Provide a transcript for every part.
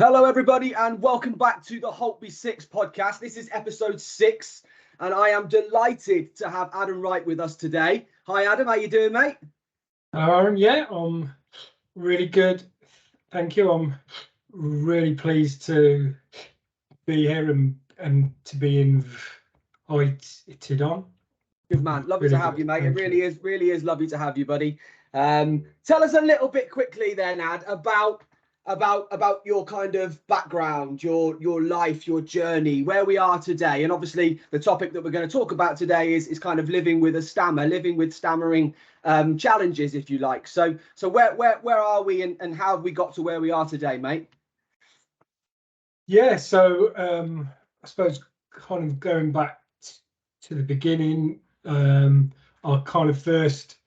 Hello, everybody, and welcome back to the Holtby Six podcast. This is episode 6, and I am delighted to have Adam Wright with us today. Hi, Adam. How you doing, mate? Yeah, I'm really good. Thank you. I'm really pleased to be here and to be invited on. Good man. Lovely Really to have good. you, mate. Thank It really is lovely to have you, buddy. Tell us a little bit quickly then, Ad, about your kind of background, your life, your journey, where we are today. And obviously the topic that we're going to talk about today is kind of living with stammering challenges, if you like. So where are we and how have we got to where we are today, mate? Yeah, so I suppose kind of going back to the beginning, I kind of first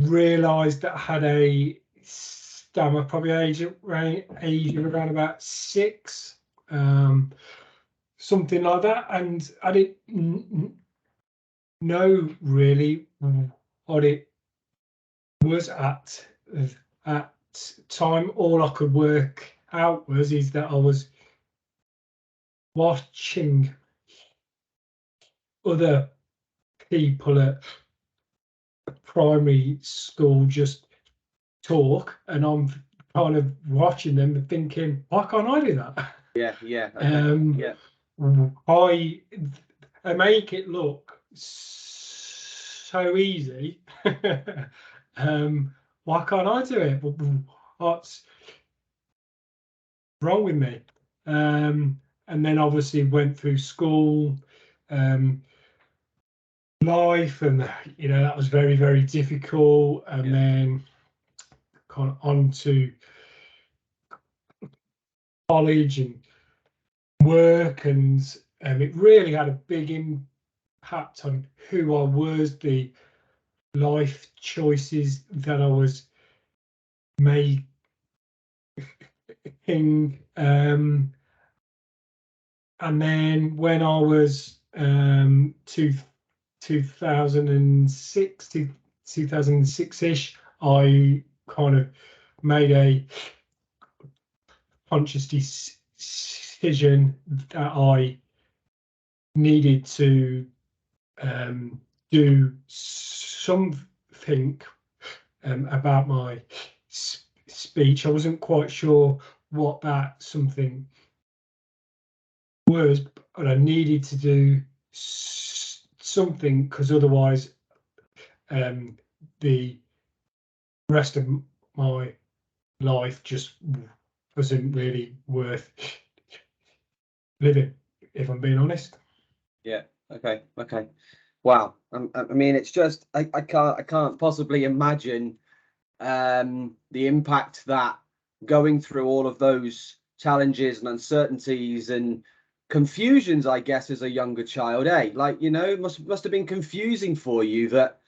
realised that I had a stammer, probably age of around about 6, something like that, and I didn't know really what it was at time. All I could work out is that I was watching other people at primary school just talk, and I'm kind of watching them and thinking, why can't I do that? Yeah. Okay. I make it look so easy. Why can't I do it? What's wrong with me? And then obviously went through school, life, and that was very, very difficult. And then kind of on to college and work, and it really had a big impact on who I was, the life choices that I was making. And then when I was 2006-ish, I kind of made a conscious decision that I needed to do something about my speech. I wasn't quite sure what that something was, but I needed to do something, because otherwise the rest of my life just wasn't really worth living, if I'm being honest. Yeah. Okay. Wow. I mean, it's just I can't possibly imagine the impact that going through all of those challenges and uncertainties and confusions, I guess, as a younger child, like, must have been confusing for you that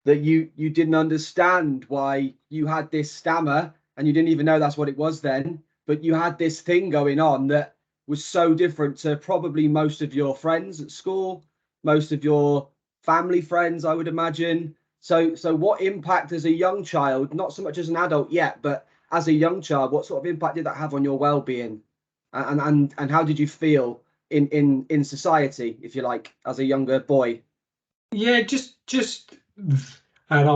you didn't understand why you had this stammer and you didn't even know that's what it was then, but you had this thing going on that was so different to probably most of your friends at school, most of your family friends, I would imagine. So what impact as a young child, not so much as an adult yet, but as a young child, what sort of impact did that have on your well-being? And how did you feel in society, if you like, as a younger boy? Yeah, just and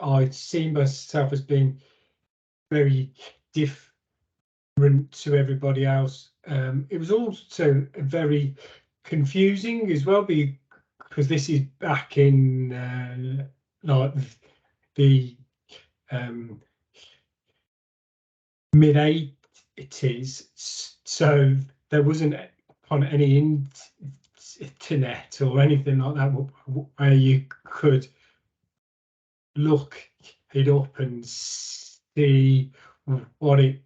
I see myself as being very different to everybody else. It was also very confusing as well, because this is back in like the mid 80s, so there wasn't on any internet or anything like that where you could look it up and see what it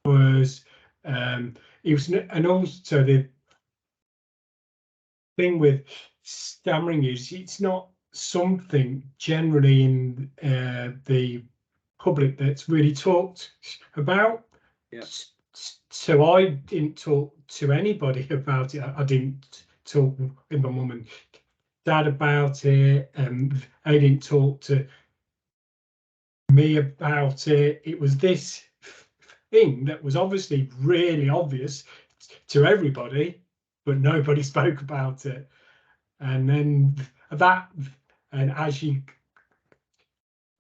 was. It was, and also the thing with stammering is it's not something generally in the public that's really talked about. Yeah. So I didn't talk to anybody about it. I didn't talk with my mum and dad about it. I didn't talk to me about it. It was this thing that was obviously really obvious to everybody, but nobody spoke about it. And then that, and as you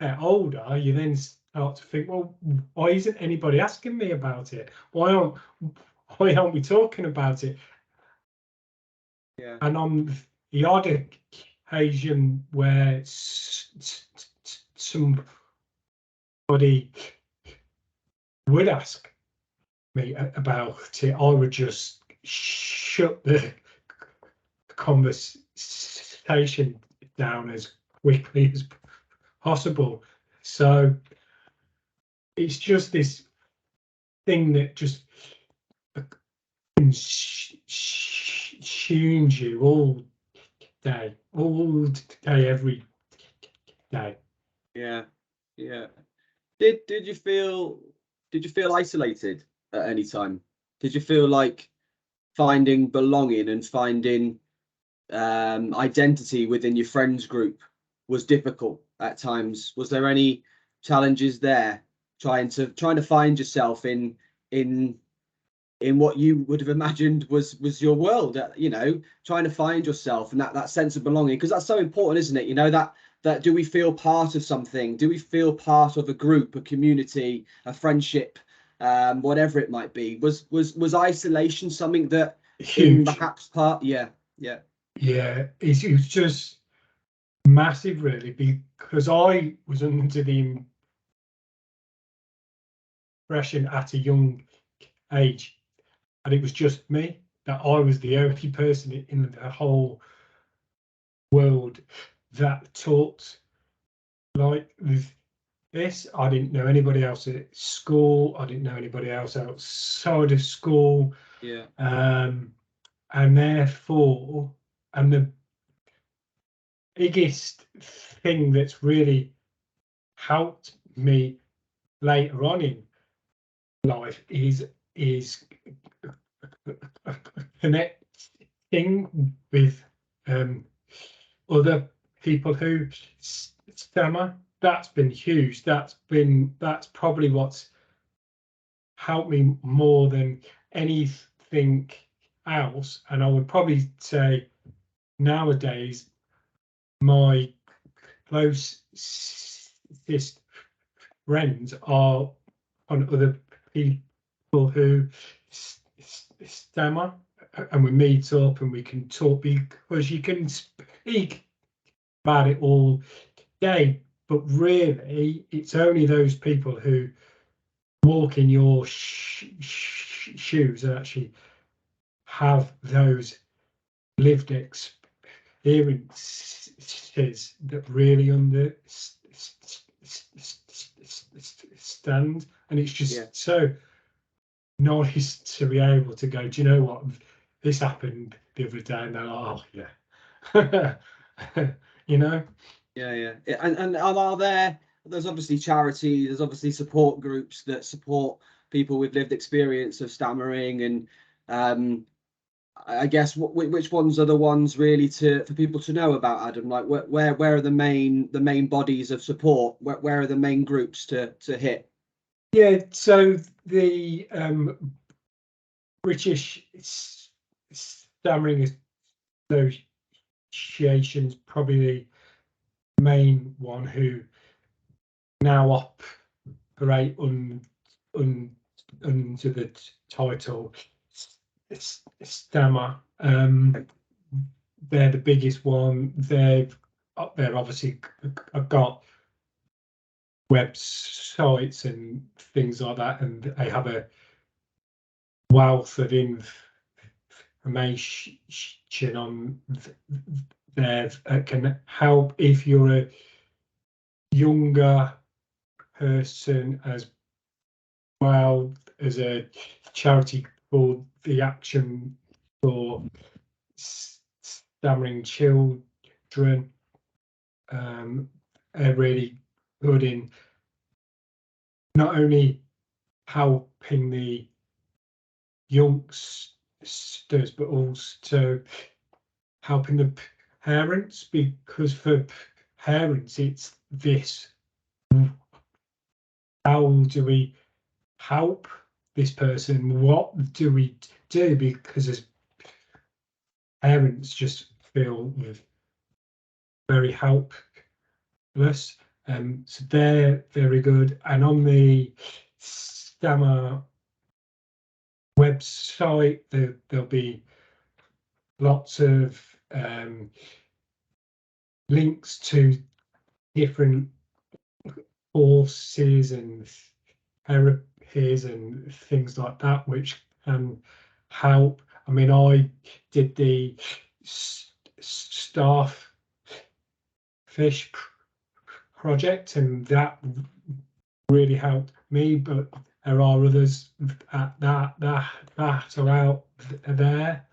get older, you then start to think, well, why isn't anybody asking me about it? Why aren't we talking about it? Yeah. And on the odd occasion where somebody would ask me about it, I would just shut the conversation down as quickly as possible. So it's just this thing that just consumes you all day, every day. Yeah. Yeah. Did you feel isolated at any time? Did you feel like finding belonging and finding identity within your friends group was difficult at times? Was there any challenges there trying to find yourself in what you would have imagined was your world, you know, trying to find yourself and that sense of belonging, because that's so important, isn't it? You know, that do we feel part of something? Do we feel part of a group, a community, a friendship, whatever it might be? Was isolation something that in Huge. perhaps part? Yeah. It was just massive, really, because I was under the impression at a young age, and it was just me, that I was the only person in the whole world that talked like this. I didn't know anybody else at school. I didn't know anybody else outside of school. Yeah. And therefore, and the biggest thing that's really helped me later on in life is connecting with other people who stammer. That's been huge. That's probably what's helped me more than anything else. And I would probably say nowadays my closest friends are on other people who stammer, and we meet up and we can talk, because you can speak about it all day, but really it's only those people who walk in your shoes and actually have those lived experiences that really understand. And it's just so nice to be able to go, do you know what, this happened the other day, and they're like, oh yeah. You know. Yeah. And there's obviously charities, there's obviously support groups that support people with lived experience of stammering, and I guess which ones are the ones really for people to know about, Adam? Like where are the main bodies of support? Where are the main groups to hit? Yeah, so the British Stammering Association is probably the main one, who now operate under the title Stammer. They're the biggest one. They've obviously got websites and things like that, and they have a wealth of information on there that can help if you're a younger person, as well as a charity called the Action for Stammering Children. Are really good in not only helping the youngsters, but also helping the parents, because for parents it's this how do we help this person? What do we do? Because as parents just feel very helpless. So they're very good. And on the Stammer website, there'll be lots of links to different courses and therapies and things like that, which can help. I mean, I did the starfish project, and that really helped me. But there are others that are out there,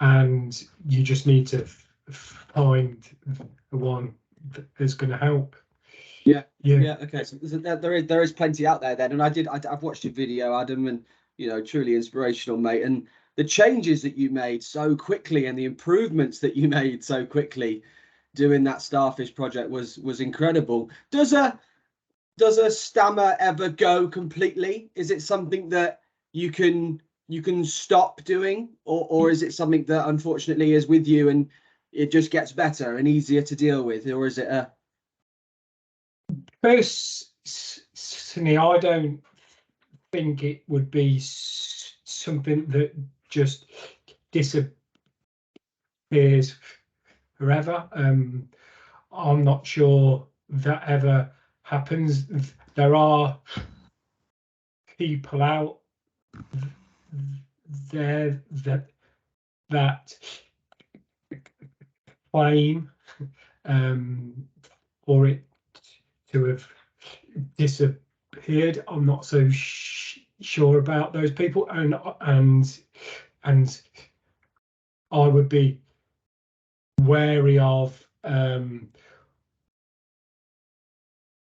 and you just need to find the one that is going to help. Yeah. Okay. So there is plenty out there then, and I've watched your video, Adam, and truly inspirational, mate. And the changes that you made so quickly and the improvements that you made so quickly doing that starfish project was incredible. Does a stammer ever go completely? Is it something that you can stop doing, or is it something that unfortunately is with you and it just gets better and easier to deal with, or is it a personally, I don't think it would be something that just disappears forever. I'm not sure that ever happens. There are people out there that claim for it to have disappeared. I'm not so sure about those people, and I would be wary of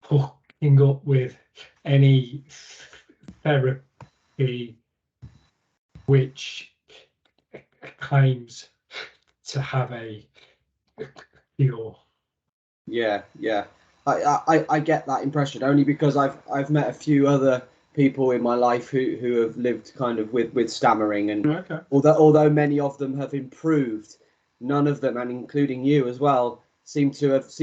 hooking up with any therapy which claims to have a cure. Yeah. I get that impression only because I've met a few other people in my life who have lived kind of with stammering, and Okay. although many of them have improved, none of them, and including you as well, seem to it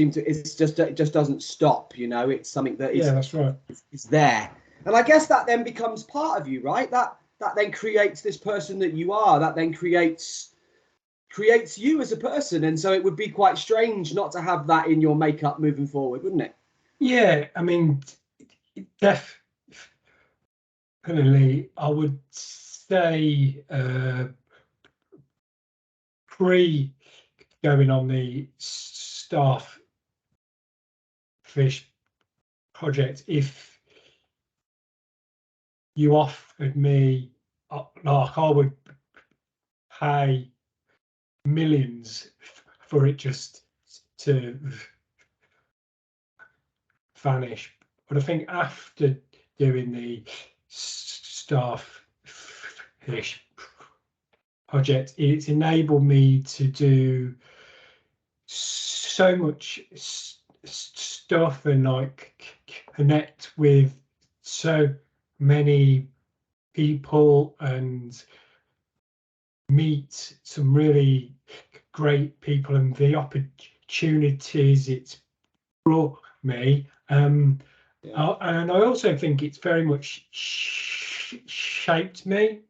just doesn't stop. It's something that is, yeah, that's right. It's there, and I guess that then becomes part of you, right? That then creates this person that you are. That then creates you as a person, and so it would be quite strange not to have that in your makeup moving forward, wouldn't it? Yeah, I mean, definitely, I would say pre going on the starfish project, if you offered me, like, I would pay millions for it just to vanish. But I think after doing the starfish project, it's enabled me to do so much stuff and like connect with so many people and meet some really great people, and the opportunities it's brought me. And I also think it's very much shaped me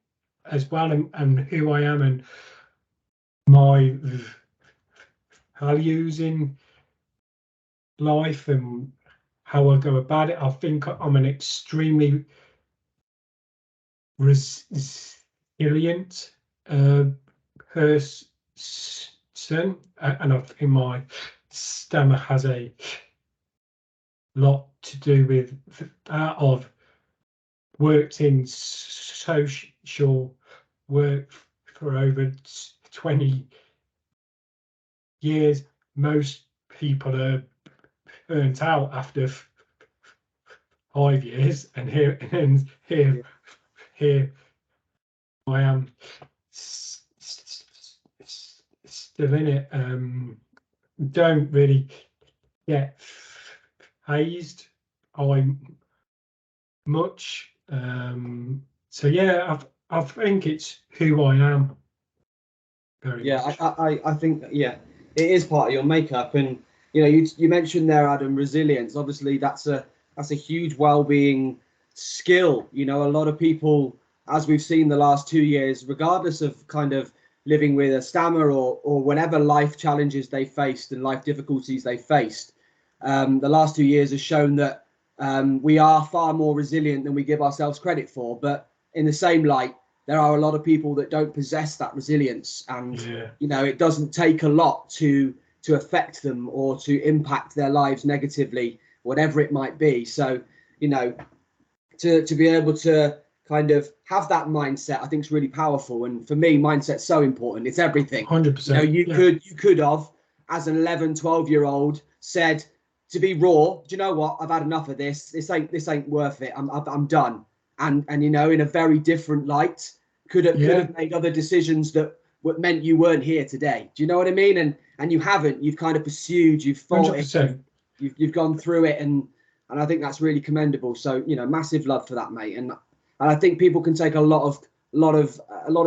as well, and who I am and my values in life and how I go about it. I think I'm an extremely resilient person, and I think my stammer has a lot to do with that. I've worked in social work for over 20 years. Most people are burnt out after 5 years, and here I am still in it. Don't really get hazed. I'm much. So yeah, I think it's who I am. Very much. I think it is part of your makeup, and you mentioned there, Adam, resilience. Obviously, that's a huge well-being skill. A lot of people, as we've seen the last 2 years, regardless of kind of living with a stammer or whatever life challenges they faced and life difficulties they faced, the last 2 years has shown that we are far more resilient than we give ourselves credit for. But in the same light, there are a lot of people that don't possess that resilience, and it doesn't take a lot to affect them or to impact their lives negatively, whatever it might be. So to be able to kind of have that mindset, I think is really powerful. And for me, mindset's so important. It's everything. 100%. You could have, as an 11, 12-year-old, said, to be raw, do you know what? I've had enough of this. This ain't worth it. I'm done. And in a very different light, could have made other decisions that meant you weren't here today. Do you know what I mean? And you haven't. You've kind of pursued. You've fought 100%. it. You've gone through it, and I think that's really commendable. So massive love for that, mate. And I think people can take a lot of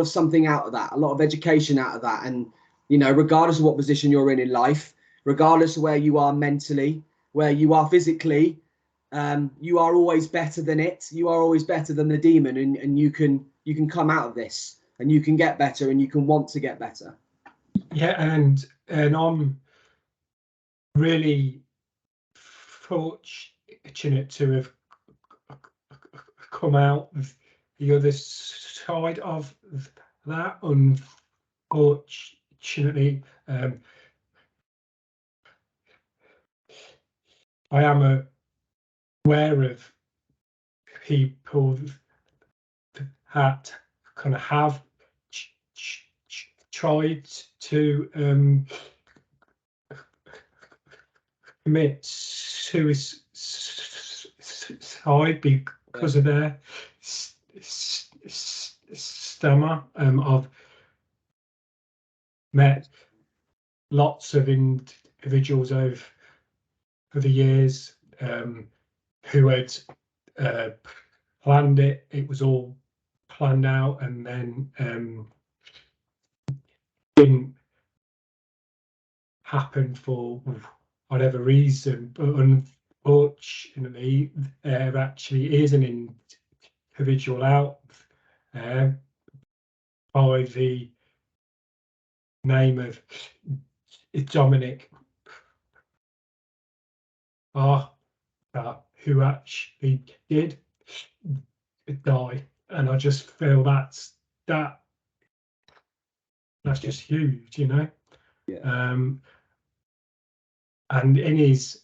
something out of that, a lot of education out of that. And regardless of what position you're in life, regardless of where you are mentally, where you are physically, you are always better than it. You are always better than the demon, and you can come out of this, and you can get better, and you can want to get better. Yeah, and I'm really fortunate to have come out of the other side of that. Unfortunately, I am aware of people that kind of have tried to commit suicide because of their stammer. I've met lots of individuals over the years who had planned it. It was all planned out, and then didn't happen for whatever reason. But unfortunately, there actually is an individual out by the name of Dominic who actually did die, and I just feel that's just huge, and in his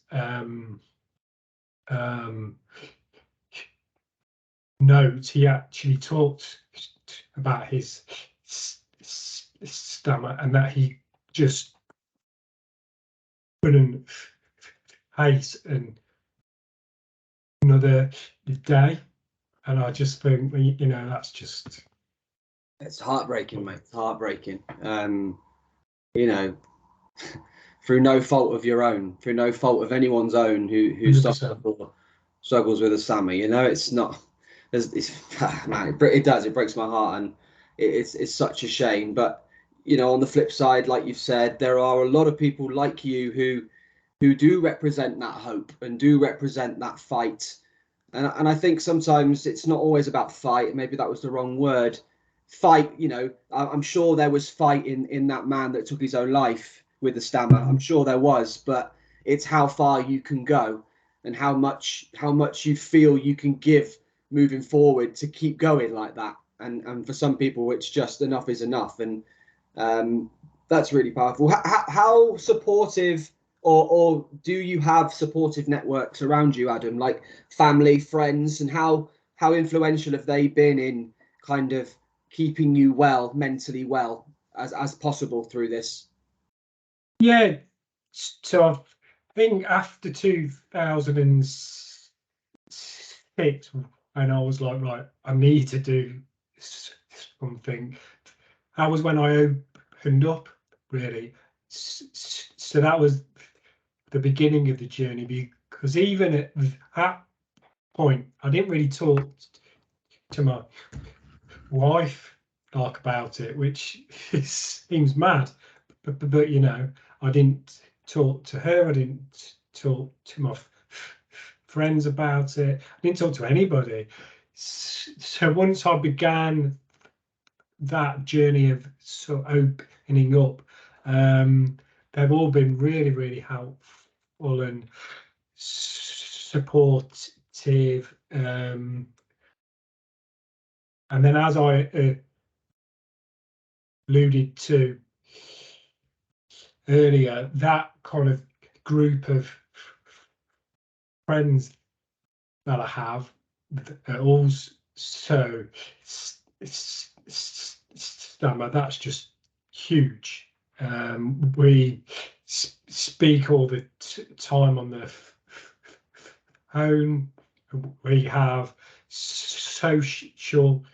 note, he actually talked about his stammer and that he just couldn't face another day. And I just think, that's just... It's heartbreaking, mate. It's heartbreaking. Through no fault of your own, through no fault of anyone's own who struggles with a stammer. It's not. Man, it does. It breaks my heart, and it's such a shame. But on the flip side, like you've said, there are a lot of people like you who do represent that hope and do represent that fight. And I think sometimes it's not always about fight. Maybe that was the wrong word. Fight, I'm sure there was fight in that man that took his own life with the stammer. I'm sure there was, but it's how far you can go and how much you feel you can give moving forward to keep going like that. And for some people, it's just enough is enough. And that's really powerful. How supportive or do you have supportive networks around you, Adam, like family, friends, and how influential have they been in kind of keeping you mentally well as possible through this? Yeah, so I think after 2006, when I was like, right, I need to do something, that was when I opened up, really. So that was the beginning of the journey, because even at that point, I didn't really talk to my wife like about it, which seems mad, but you know, I didn't talk to her. I didn't talk to my friends about it. I didn't talk to anybody. So once I began that journey of sort of opening up, they've all been really, really helpful and supportive. And then, as I alluded to earlier, that kind of group of friends that I have are also stammer. That's just huge. We speak all the time on the phone. We have social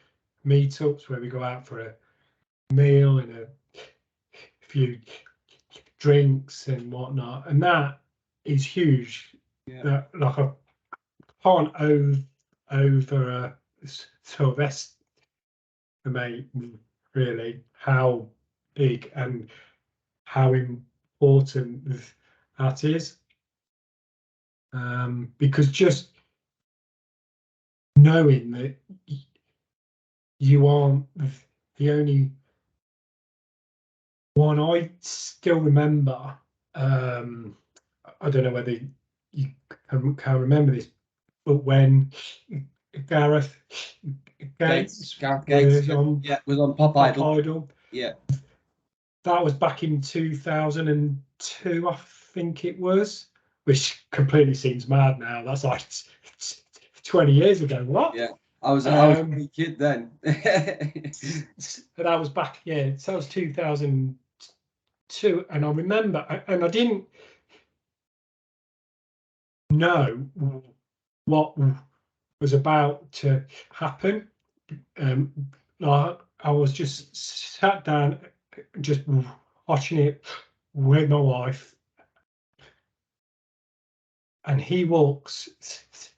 meetups where we go out for a meal and a few drinks and whatnot, and that is huge. Yeah. That, like, I can't over sort of estimate really how big and how important that is, because just knowing that you aren't the only one. I still remember, I don't know whether you can remember this, but when Gareth Gates was on Pop Idol. Yeah, that was back in 2002, I think it was, which completely seems mad now. That's like 20 years ago. What? Yeah, I was a kid then. That was back, yeah, so that was 2002, and I remember, and I didn't know what was about to happen. I was just sat down, just watching it with my wife, and he walks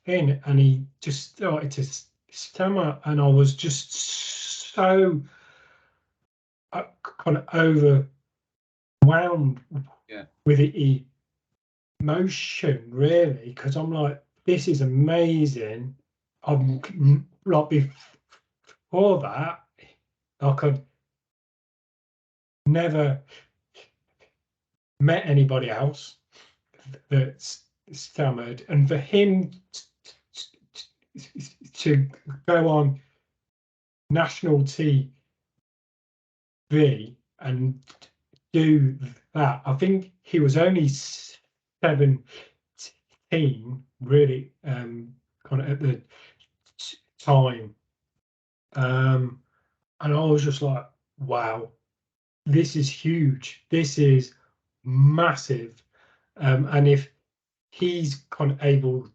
in and he just started to stammer, and I was just so kind of overwhelmed with the emotion, really, because I'm like, this is amazing. I'm like, before that, I could never met anybody else that's stammered, and for him to go on national TV and do that, I think he was only 17, really, kind of at the time, and I was just like, wow, this is huge, this is massive, and if he's kind of able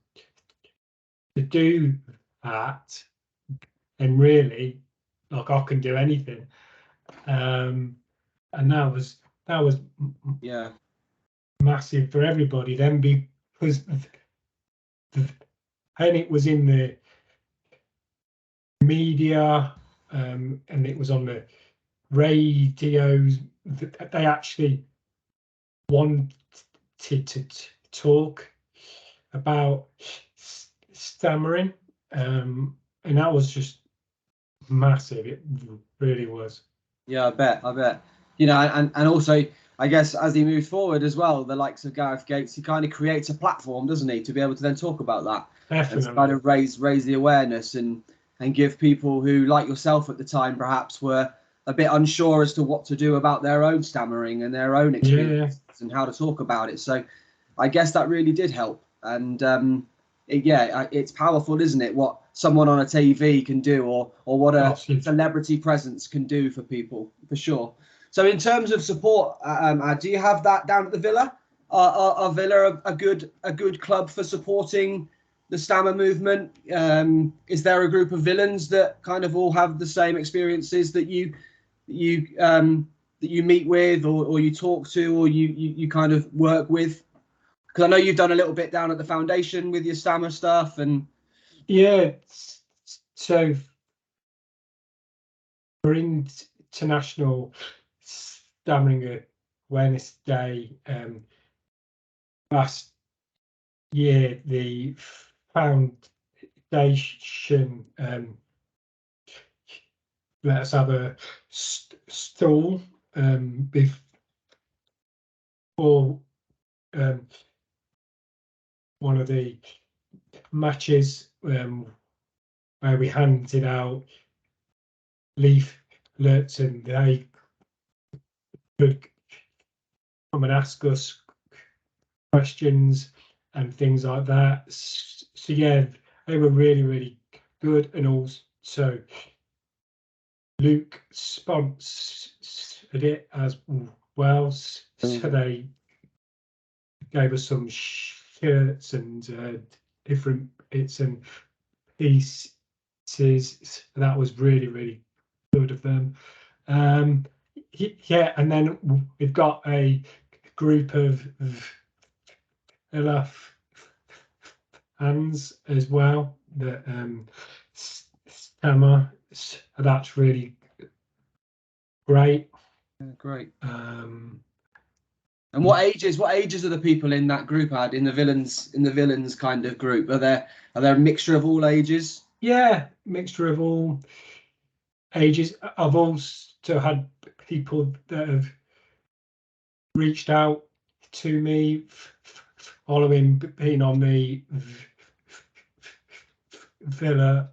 to do that, then really, like, I can do anything. And that was yeah, massive for everybody then, because and it was in the media, and it was on the radios. They actually wanted to talk about stammering, and that was just massive. It really was. Yeah, I bet. You know, and also, I guess as he moves forward as well, the likes of Gareth Gates, he kind of creates a platform, doesn't he, to be able to then talk about that. Definitely. And to kind of raise the awareness and give people who, like yourself at the time, perhaps were a bit unsure as to what to do about their own stammering and their own experiences and how to talk about it. So I guess that really did help. And it's powerful, isn't it, what someone on a TV can do, or what a celebrity presence can do for people, for sure. So in terms of support, do you have that down at the Villa? Are Villa a good club for supporting the stammer movement? Is there a group of villains that kind of all have the same experiences that you meet with, or you talk to, or you kind of work with? Because I know you've done a little bit down at the foundation with your stammer stuff, and yeah. So for International Stammering Awareness Day last year, the foundation let us have a stall before one of the matches where we handed out leaflets and they could come and ask us questions and things like that. So yeah, they were really, really good. And also Luke sponsored it as well. So they gave us some shirts and different bits and pieces. That was really, really good of them. Yeah, and then we've got a group of fans as well that stammer. That's really great. great. Um, And what ages are the people in that group had in the villains kind of group? Are there a mixture of all ages? yeah, mixture of all ages. I've also had people that have reached out to me following being on the Villa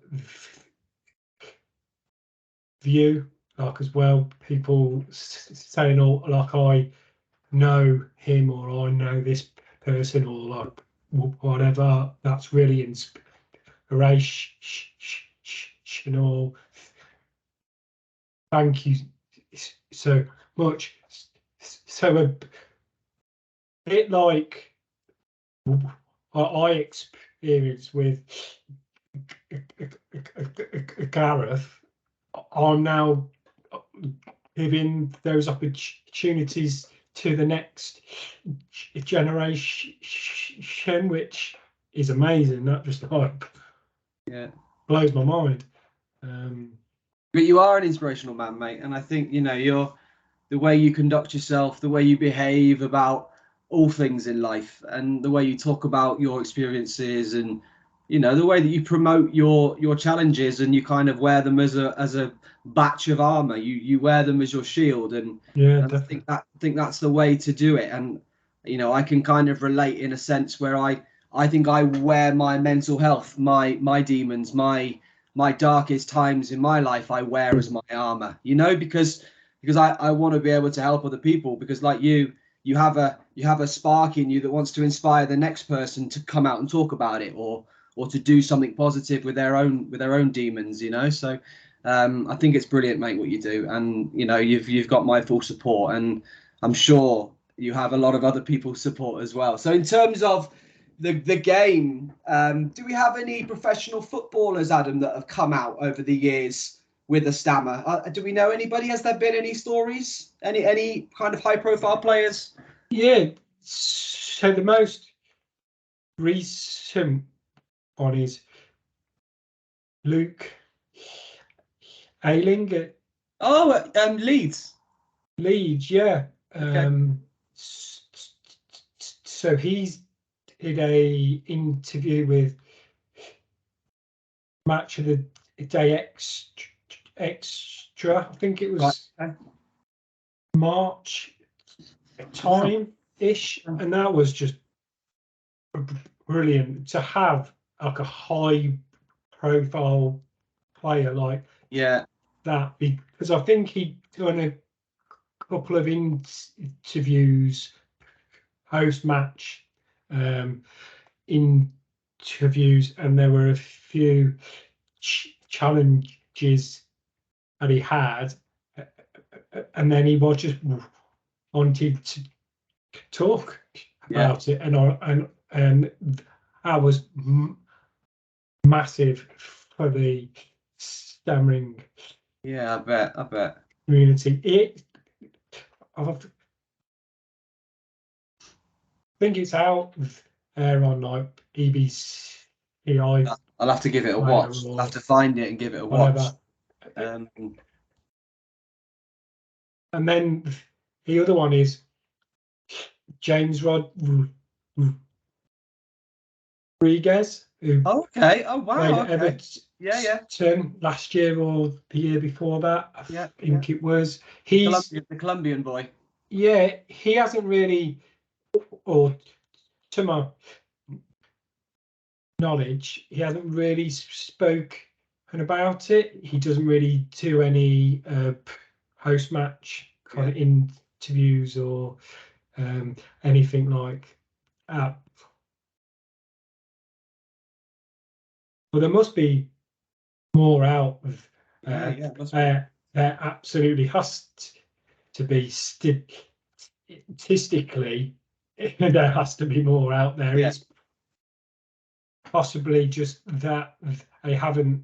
view, like as well. People saying, "Oh, like I know him or I know this person or like whatever." That's really inspirational. Thank you so much. So a bit like I experienced with Gareth, I'm now giving those opportunities to the next generation, which is amazing. That just like blows my mind. But you are an inspirational man, mate, and I think you're the way you conduct yourself, the way you behave about all things in life, and the way you talk about your experiences, and the way that you promote your challenges, and you kind of wear them as a batch of armor. You wear them as your shield, and Yeah, and definitely. I think that's the way to do it. And I can kind of relate in a sense where I think I wear my mental health, my demons, my darkest times in my life I wear as my armor, because I want to be able to help other people, because like you have a spark in you that wants to inspire the next person to come out and talk about it, or to do something positive with their own demons, so I think it's brilliant, mate, what you do, and you've got my full support, and I'm sure you have a lot of other people's support as well. So in terms of the game, do we have any professional footballers, Adam, that have come out over the years with a stammer? Do we know anybody? Has there been any stories? Any kind of high profile players? Yeah. So the most recent one is Luke Ayling at Oh, Leeds. Leeds. Yeah. Okay. So he's did a interview with Match of the Day extra. I think it Right. was March time ish, and that was just brilliant to have like a high profile player like Yeah. that, because I think he'd done a couple of interviews post match interviews, and there were a few challenges that he had, and then he was just wanted to talk about it, and that was massive for the stammering Yeah, I bet. community. I've think it's out there on like EBCI I'll have to give it a player watch. I'll or have to find it and give it a watch. whatever. And then the other one is James Rodriguez, who Okay. Oh played wow. at Okay. Everton Yeah. last year or the year before that. I think it was. He's The Colombian boy. Yeah, he hasn't really, or to my knowledge, he hasn't really spoken about it. He doesn't really do any post-match kind of interviews or anything like that. But there must be more out of there absolutely has to be statistically there has to be more out there. It's possibly just that they haven't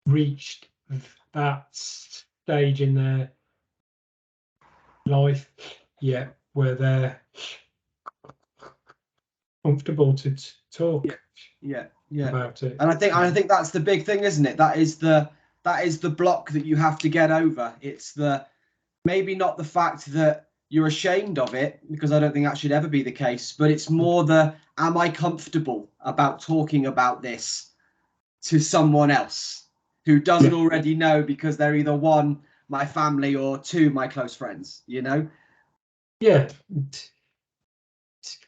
reached that stage in their life yet where they're comfortable to talk about it. And I think that's the big thing, isn't it? That is the block that you have to get over. It's maybe not the fact that you're ashamed of it, because I don't think that should ever be the case, but it's more am I comfortable about talking about this to someone else who doesn't already know, because they're either one, my family, or two, my close friends, Yeah,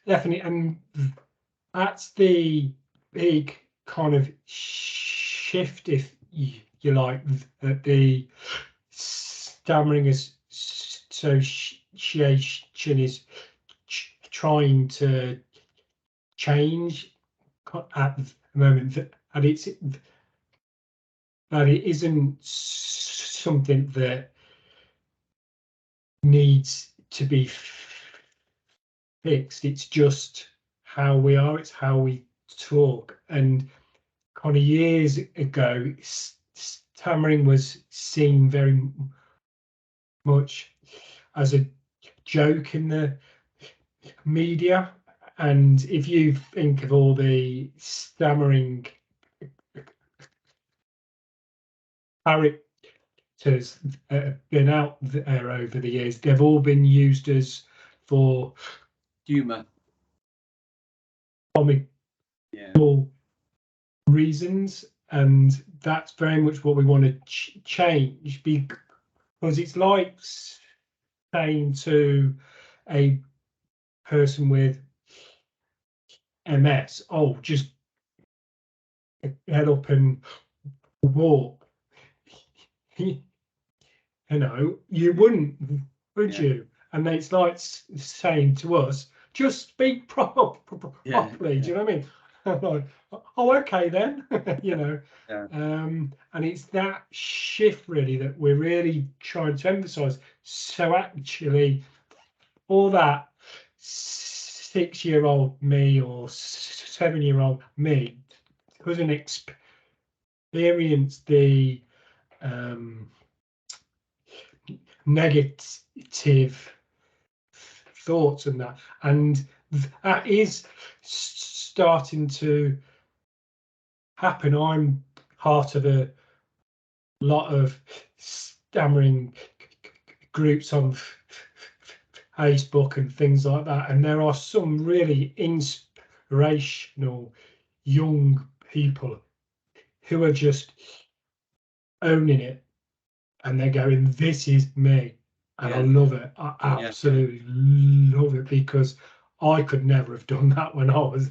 definitely. And that's the big kind of shift, if you like, that the stammering association is trying to change at the moment, and that it isn't something that needs to be fixed. It's just how we are. It's how we talk. And kind of years ago, stammering was seen very much as a joke in the media. And if you think of all the stammering characters that have been out there over the years, they've all been used as for humor, comical reasons, and that's very much what we want to change, because it's like saying to a person with MS, oh, just get up and walk. You you wouldn't, would you? And it's like saying to us, just speak properly. Do you know what I mean? Like, oh, okay then. And it's that shift really that we're really trying to emphasize. So actually, for that 6-year-old me or 7-year-old me doesn't experience the negative thoughts and that is starting to happen. I'm part of a lot of stammering groups on Facebook and things like that, and there are some really inspirational young people who are just owning it, and they're going, this is me, and I love it. I absolutely love it, because I could never have done that when I was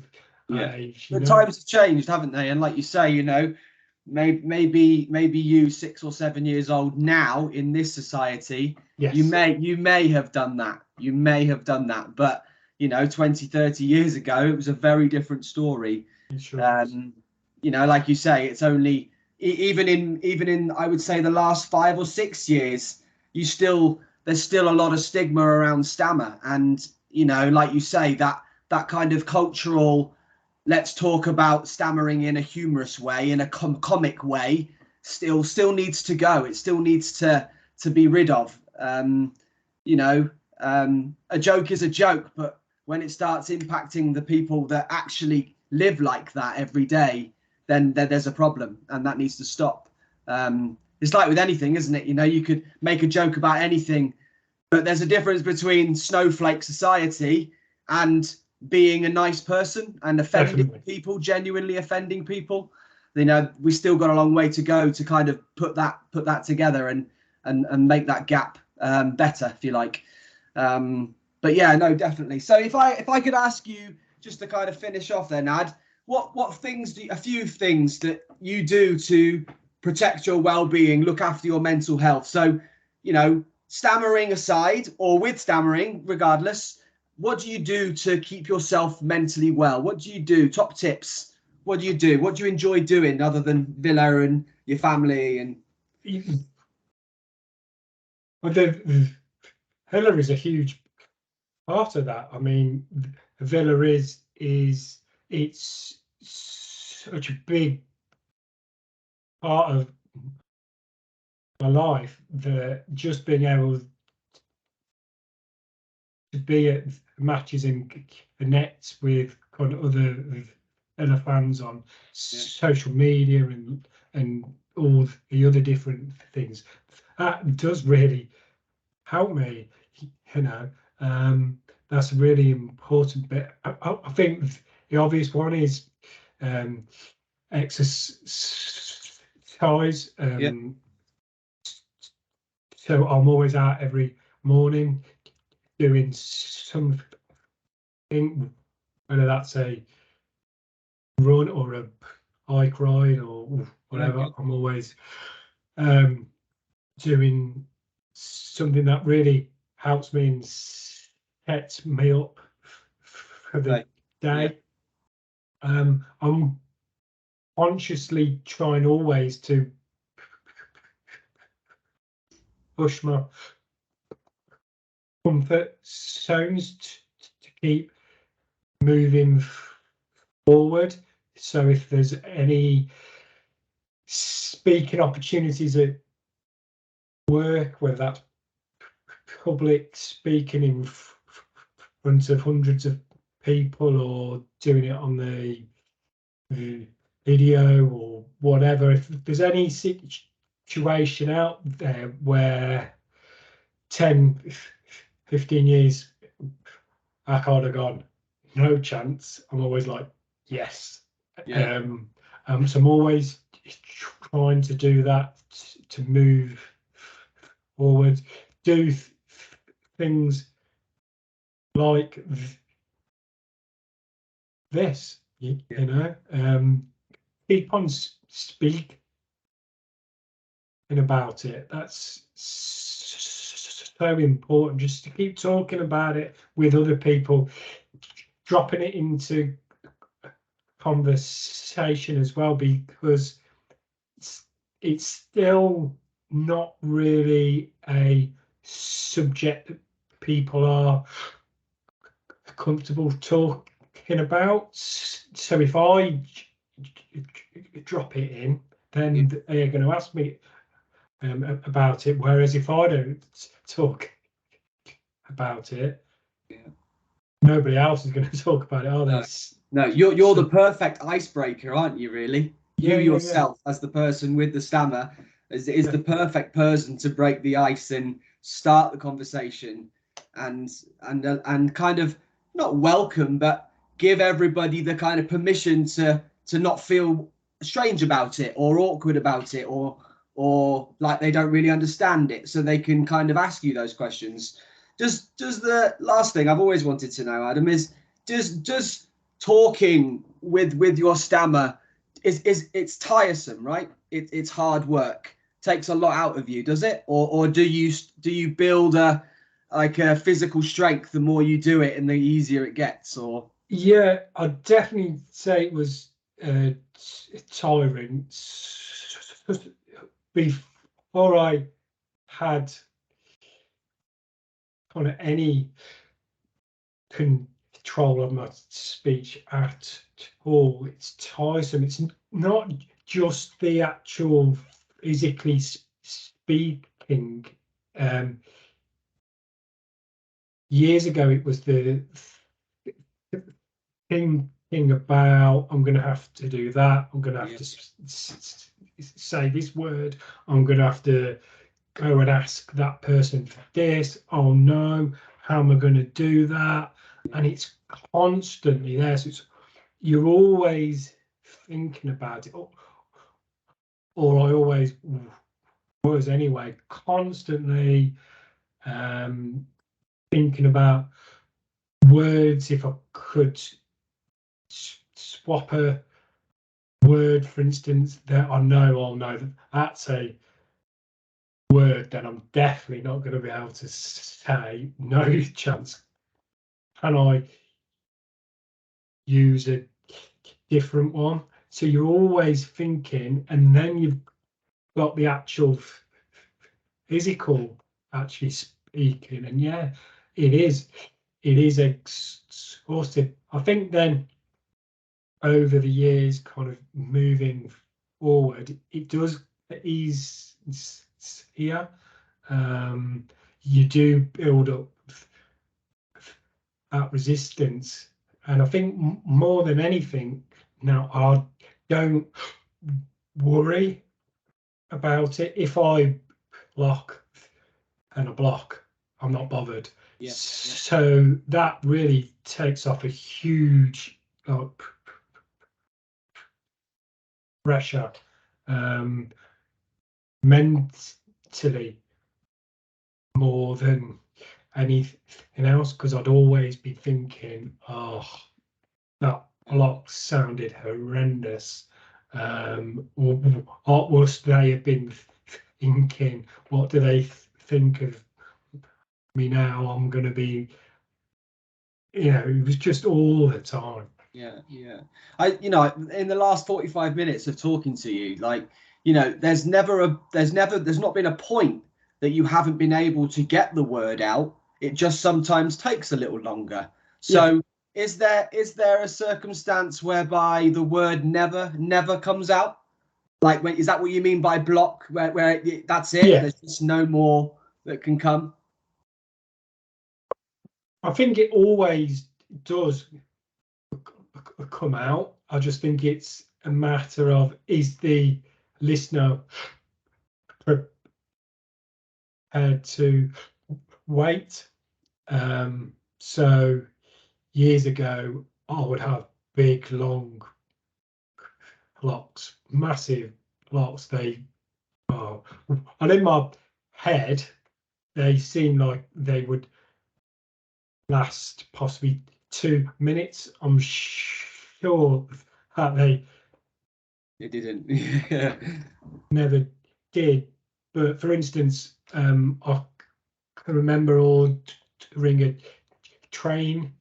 that age. The times have changed, haven't they? And like you say, maybe you 6 or 7 years old now in this society, you may have done that. You may have done that, but 20, 30 years ago, it was a very different story. Like you say, it's only even in I would say the last 5 or 6 years, there's still a lot of stigma around stammer, and like you say, that kind of cultural, let's talk about stammering in a humorous way, in a comic way, still needs to go. It still needs to be rid of. A joke is a joke, but when it starts impacting the people that actually live like that every day, then there's a problem, and that needs to stop. It's like with anything, isn't it? You know, you could make a joke about anything, but there's a difference between snowflake society and being a nice person and offending people, genuinely offending people. You know, we still got a long way to go to kind of put that together and make that gap better, if you like. But yeah, no, definitely. So if I could ask you just to kind of finish off then, Ad, what things a few things that you do to protect your well-being, look after your mental health? So, you know, stammering aside or with stammering, regardless, what do you do to keep yourself mentally well? What do you do? Top tips. What do you do? What do you enjoy doing other than Villa and your family? And well, Villa is a huge part of that. I mean, Villa is it's such a big part of my life that just being able to be at matches and connect with kind of other fans on social media and all the other different things, that does really help me, you know. That's a really important bit. I think the obvious one is exercise. So I'm always out every morning doing something, whether that's a run or a bike ride or whatever. I'm always doing something that really helps me and sets me up for the day. I'm consciously trying always to push my comfort zones to keep moving forward. So if there's any speaking opportunities at work, whether that's public speaking in front of hundreds of people or doing it on the video or whatever, if there's any situation out there where 10, 15 years I can't have gone, no chance, I'm always like, yes. So I'm always trying to do that, to move forward, do things like this, you know, keep on speaking about it. That's so important, just to keep talking about it with other people, dropping it into conversation as well, because it's still not really a subject that people are comfortable talking about. So if I drop it in, then they're going to ask me about it, whereas if I don't talk about it, nobody else is going to talk about it, are they? No, you're the perfect icebreaker, aren't you, really? You yourself, as the person with the stammer, is the perfect person to break the ice and start the conversation and kind of not welcome, but give everybody the kind of permission to not feel strange about it or awkward about it or like they don't really understand it, so they can kind of ask you those questions. Just the last thing I've always wanted to know, Adam, is just talking with your stammer it's tiresome, right? It's hard work, takes a lot out of you, does it? Or do you build a physical strength the more you do it and the easier it gets? Or I'd definitely say it was tiring. Before I had kind of any control of my speech at all, it's tiresome. It's not just the actual physically speaking. Years ago, it was the thinking about, I'm going to have to do that. I'm going to have to say this word. I'm going to have to go and ask that person for this. Oh no, how am I going to do that? And it's constantly there. So you're always thinking about it. Or I always was anyway, constantly thinking about words. If I could swap a word, for instance, that I'll know that that's a word that I'm definitely not going to be able to say. No chance. Can I use a different one? So you're always thinking, and then you've got the actual physical actually speaking, and yeah, it is exhausting. I think then over the years, kind of moving forward, it does ease here. You do build up that resistance, and I think more than anything now, I don't worry about it. If I block and a block, I'm not bothered. Yeah. So that really takes off a huge pressure mentally, more than anything else, because I'd always be thinking, oh, that block sounded horrendous. What must they have been thinking? What do they think of me now? I'm going to be, it was just all the time. Yeah. In the last 45 minutes of talking to you, there's not been a point that you haven't been able to get the word out. It just sometimes takes a little longer. So is there a circumstance whereby the word never comes out? Is that what you mean by block, where that's it? Yeah. There's just no more that can come? I think it always does come out. I just think it's a matter of, is the listener prepared to wait? So years ago, I would have big, long blocks, massive blocks. And in my head, they seem like they would last possibly 2 minutes. I'm sure that they didn't. never did. But for instance, I can remember ordering a train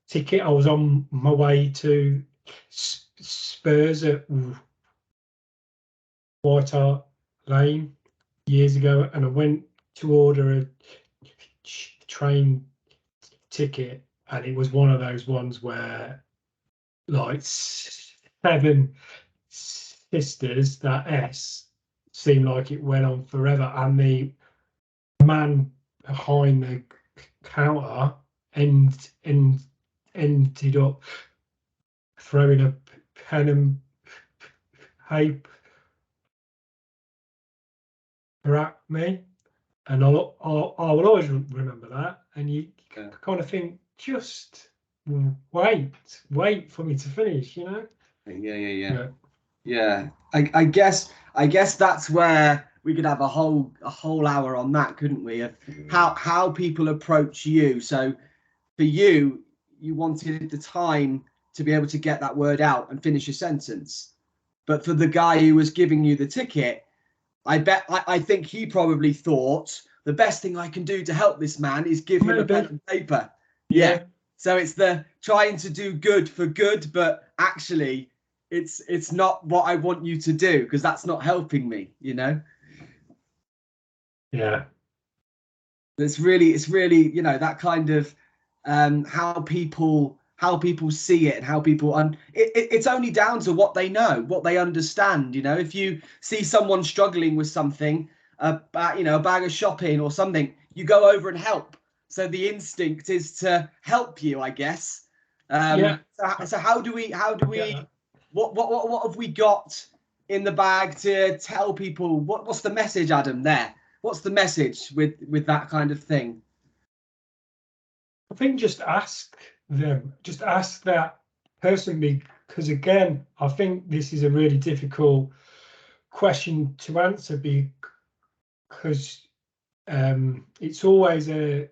ticket. I was on my way to Spurs at White Hart Lane years ago, and I went to order a train ticket, and it was one of those ones where like 7 sisters, that S seemed like it went on forever, and the man behind the counter ended up throwing a pen and paper at me, and I will always remember that. And you kind of think, just wait for me to finish, Yeah. I guess that's where we could have a whole hour on that, couldn't we? Of how people approach you. So for you wanted the time to be able to get that word out and finish a sentence, but for the guy who was giving you the ticket, I think he probably thought the best thing I can do to help this man is give him a pen and paper. Yeah. So it's the trying to do good for good, but actually it's not what I want you to do, because that's not helping me, Yeah. It's really, that kind of how people see it, and how people it's only down to what they know, what they understand. If you see someone struggling with something, a bag of shopping or something, you go over and help. So the instinct is to help you, I guess. Yeah. So how do we what have we got in the bag to tell people? What's the message, Adam? There, what's the message with that kind of thing? I think just ask them, just ask that person, because again, I think this is a really difficult question to answer, because it's always a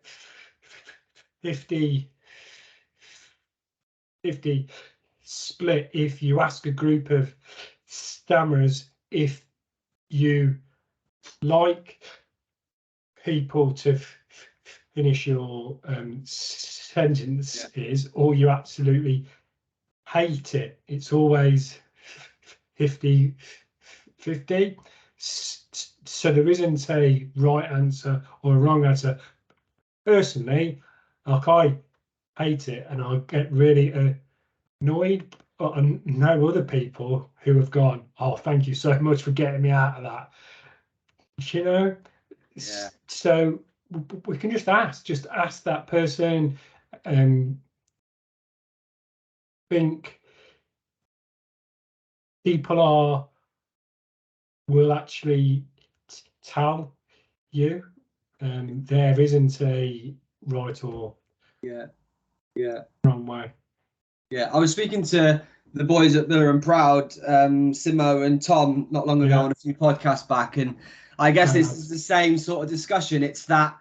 50-50 split. If you ask a group of stammerers if you like people to finish your sentences, or you absolutely hate it, it's always 50-50. So there isn't a right answer or a wrong answer. Personally, like, I hate it and I get really annoyed, but I know other people who have gone, oh, thank you so much for getting me out of that, you know. Yeah. So we can just ask that person, think people will actually tell you, there isn't a right or wrong way. Yeah, I was speaking to the boys at Villa and Proud, Simo and Tom, not long ago on a few podcasts back, and I guess this is the same sort of discussion. It's that,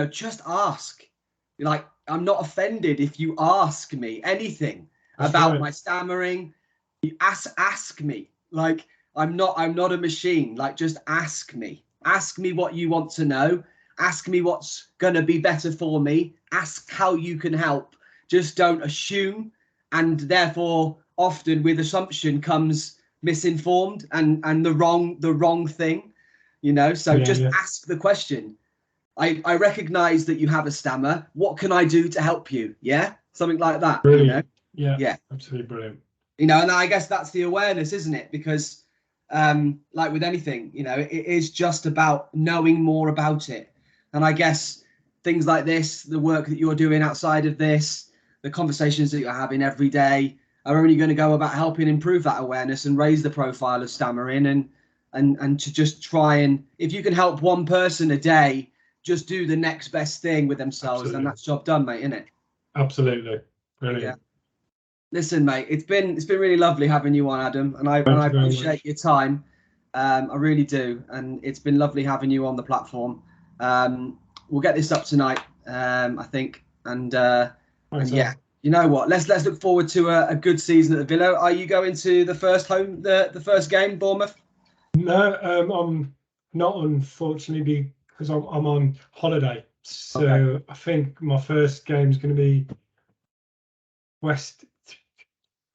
just ask. Like, I'm not offended if you ask me anything about my stammering. You ask me. Like, I'm not a machine. Like, just ask me. Ask me what you want to know. Ask me what's gonna be better for me. Ask how you can help. Just don't assume. And therefore, often with assumption comes misinformed and the wrong thing, So just ask the question. I recognize that you have a stammer. What can I do to help you? Yeah, something like that. Brilliant. Yeah, absolutely brilliant. And I guess that's the awareness, isn't it? Because, like with anything, it is just about knowing more about it. And I guess things like this, the work that you're doing outside of this, the conversations that you're having every day are only going to go about helping improve that awareness and raise the profile of stammering, and to just try and, if you can help one person a day, just do the next best thing with themselves. Absolutely. And that's job done, mate, isn't it? Absolutely. Brilliant. Yeah. Listen, mate, it's been really lovely having you on, Adam, and I appreciate your time. I really do, and it's been lovely having you on the platform. We'll get this up tonight, I think, and yeah, you know what? Let's look forward to a good season at the Villa. Are you going to the first first game, Bournemouth? No, I'm not, unfortunately, because I'm on holiday. So I think my first game is going to be West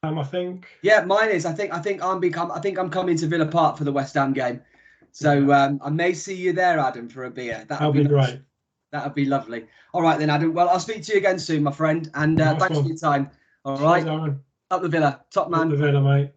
Ham, I think. Yeah, mine is. I think I'm coming to Villa Park for the West Ham game. So I may see you there, Adam, for a beer. That'll be great. That would be lovely. All right then, Adam. Well, I'll speak to you again soon, my friend. And thanks for your time. All right. Cheers, Aaron. Up the Villa. Top man. Up the Villa, mate.